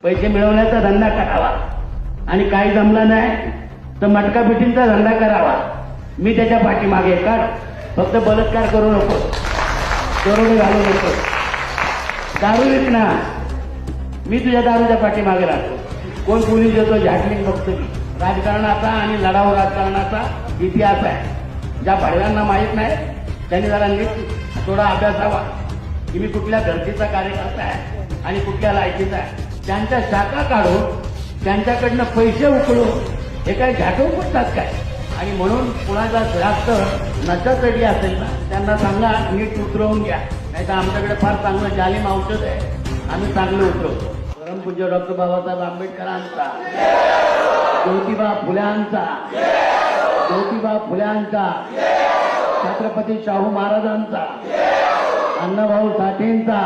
पैसे मिळवण्याचा धंदा करावा आणि काही जमला नाही तर मटका पिटींचा धंदा करावा. मी त्याच्या पाठीमागे काढ. फक्त बलात्कार करू नको, दरोडे घालू नको, दारू विक ना, मी तुझ्या दारूच्या पाठीमागे राहतो. कोण पोलीस येतो झाटलिंग बघतो मी. राजकारणाचा आणि लढाऊ राजकारणाचा इतिहास आहे. ज्या भाडव्यांना माहीत नाही त्यांनी जरा नीट थोडा अभ्यासावा की मी कुठल्या धर्तीचा कार्यकर्ता आहे आणि कुठल्या लायकीचा आहे. त्यांच्या शाखा काढून त्यांच्याकडनं पैसे उकळून हे काय झाटून पडतात काय. आणि म्हणून कुणाचा जास्त नशा चढली असेल ना त्यांना सांगा नीट उतरवून घ्या, नाही तर आमच्याकडे फार चांगलं जालिम औषध आहे, आम्ही चांगलं उतरवतो. परमपूज्य डॉक्टर बाबासाहेब आंबेडकरांचा, ज्योतिबा फुल्यांचा, ज्योतिबा फुल्यांचा, छत्रपती शाहू महाराजांचा, अण्णाभाऊ साठेंचा,